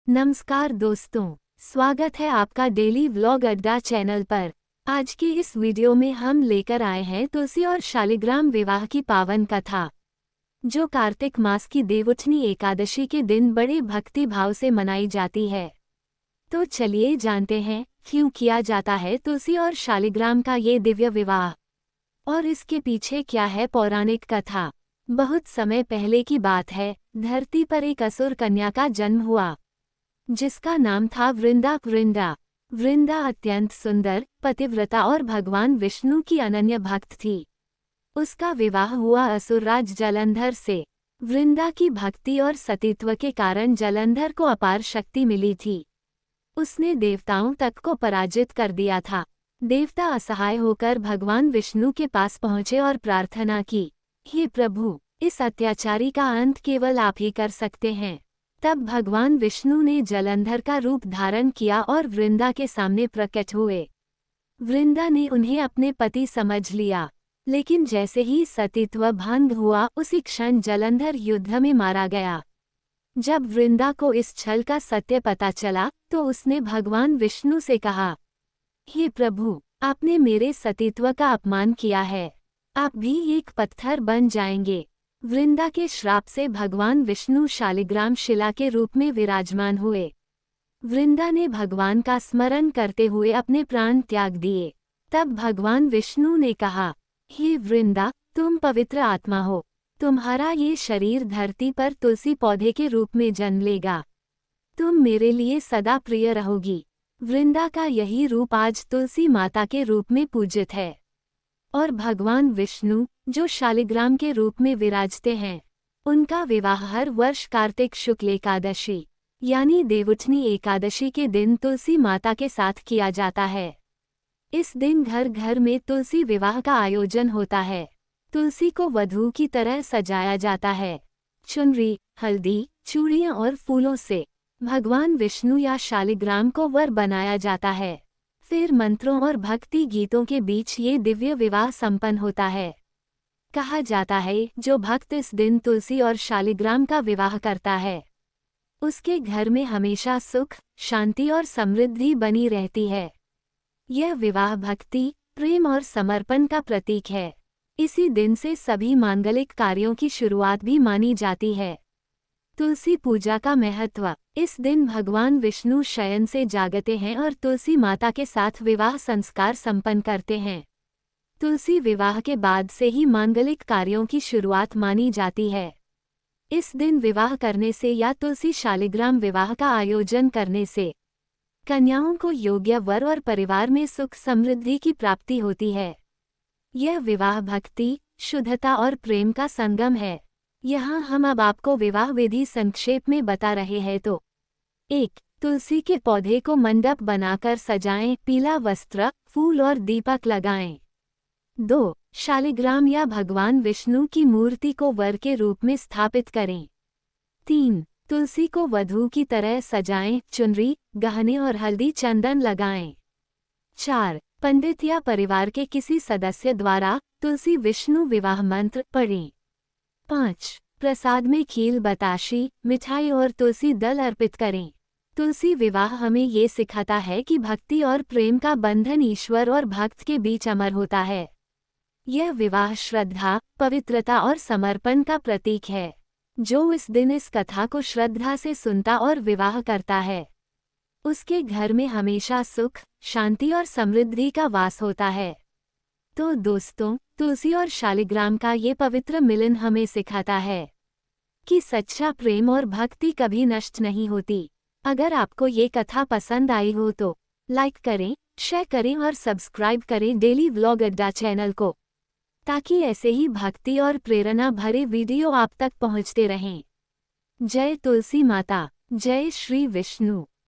नमस्कार दोस्तों, स्वागत है आपका डेली व्लॉग अड्डा चैनल पर। आज की इस वीडियो में हम लेकर आए हैं तुलसी और शालिग्राम विवाह की पावन कथा, जो कार्तिक मास की देवउठनी एकादशी के दिन बड़े भक्ति भाव से मनाई जाती है। तो चलिए जानते हैं क्यों किया जाता है तुलसी और शालिग्राम का ये दिव्य विवाह, और इसके पीछे क्या है पौराणिक कथा। बहुत समय पहले की बात है, धरती पर एक असुर कन्या का जन्म हुआ, जिसका नाम था वृंदा। वृंदा अत्यंत सुंदर, पतिव्रता और भगवान विष्णु की अनन्य भक्त थी। उसका विवाह हुआ असुरराज जलंधर से। वृंदा की भक्ति और सतीत्व के कारण जलंधर को अपार शक्ति मिली थी। उसने देवताओं तक को पराजित कर दिया था। देवता असहाय होकर भगवान विष्णु के पास पहुंचे और प्रार्थना की, हे प्रभु, इस अत्याचारी का अंत केवल आप ही कर सकते हैं। तब भगवान विष्णु ने जलंधर का रूप धारण किया और वृंदा के सामने प्रकट हुए। वृंदा ने उन्हें अपने पति समझ लिया, लेकिन जैसे ही सतीत्व भंग हुआ उसी क्षण जलंधर युद्ध में मारा गया। जब वृंदा को इस छल का सत्य पता चला तो उसने भगवान विष्णु से कहा, हे प्रभु, आपने मेरे सतीत्व का अपमान किया है, आप भी एक पत्थर बन जाएंगे। वृंदा के श्राप से भगवान विष्णु शालिग्राम शिला के रूप में विराजमान हुए। वृंदा ने भगवान का स्मरण करते हुए अपने प्राण त्याग दिए। तब भगवान विष्णु ने कहा, हे वृंदा, तुम पवित्र आत्मा हो, तुम्हारा ये शरीर धरती पर तुलसी पौधे के रूप में जन्म लेगा। तुम मेरे लिए सदा प्रिय रहोगी। वृंदा का यही रूप आज तुलसी माता के रूप में पूजित है। और भगवान विष्णु, जो शालिग्राम के रूप में विराजते हैं, उनका विवाह हर वर्ष कार्तिक शुक्ल एकादशी यानी देवउठनी एकादशी के दिन तुलसी माता के साथ किया जाता है। इस दिन घर घर में तुलसी विवाह का आयोजन होता है। तुलसी को वधू की तरह सजाया जाता है। चुनरी, हल्दी, चूड़ियां और फूलों से भगवान विष्णु या शालिग्राम को वर बनाया जाता है। फिर मंत्रों और भक्ति गीतों के बीच ये दिव्य विवाह संपन्न होता है। कहा जाता है, जो भक्त इस दिन तुलसी और शालिग्राम का विवाह करता है, उसके घर में हमेशा सुख, शांति और समृद्धि बनी रहती है। यह विवाह भक्ति, प्रेम और समर्पण का प्रतीक है। इसी दिन से सभी मांगलिक कार्यों की शुरुआत भी मानी जाती है। तुलसी पूजा का महत्व। इस दिन भगवान विष्णु शयन से जागते हैं और तुलसी माता के साथ विवाह संस्कार संपन्न करते हैं। तुलसी विवाह के बाद से ही मांगलिक कार्यों की शुरुआत मानी जाती है। इस दिन विवाह करने से या तुलसी शालिग्राम विवाह का आयोजन करने से कन्याओं को योग्य वर और परिवार में सुख समृद्धि की प्राप्ति होती है। यह विवाह भक्ति, शुद्धता और प्रेम का संगम है। यहाँ हम अब आपको विवाह विधि संक्षेप में बता रहे हैं। तो 1. तुलसी के पौधे को मंडप बनाकर सजाएं, पीला वस्त्र, फूल और दीपक लगाएं। 2. शालिग्राम या भगवान विष्णु की मूर्ति को वर के रूप में स्थापित करें। 3. तुलसी को वधू की तरह सजाएं, चुनरी, गहने और हल्दी चंदन लगाएं। 4. पंडित या परिवार के किसी सदस्य द्वारा तुलसी विष्णु विवाह मंत्र पढ़ें। 5. प्रसाद में खील, बताशी, मिठाई और तुलसी दल अर्पित करें। तुलसी विवाह हमें ये सिखाता है कि भक्ति और प्रेम का बंधन ईश्वर और भक्त के बीच अमर होता है। यह विवाह श्रद्धा, पवित्रता और समर्पण का प्रतीक है। जो इस दिन इस कथा को श्रद्धा से सुनता और विवाह करता है, उसके घर में हमेशा सुख, शांति और समृद्धि का वास होता है। तो दोस्तों, तुलसी और शालिग्राम का ये पवित्र मिलन हमें सिखाता है कि सच्चा प्रेम और भक्ति कभी नष्ट नहीं होती। अगर आपको ये कथा पसंद आई हो तो लाइक करें, शेयर करें और सब्सक्राइब करें डेली व्लॉग अड्डा चैनल को, ताकि ऐसे ही भक्ति और प्रेरणा भरे वीडियो आप तक पहुंचते रहें। जय तुलसी माता, जय श्री विष्णु।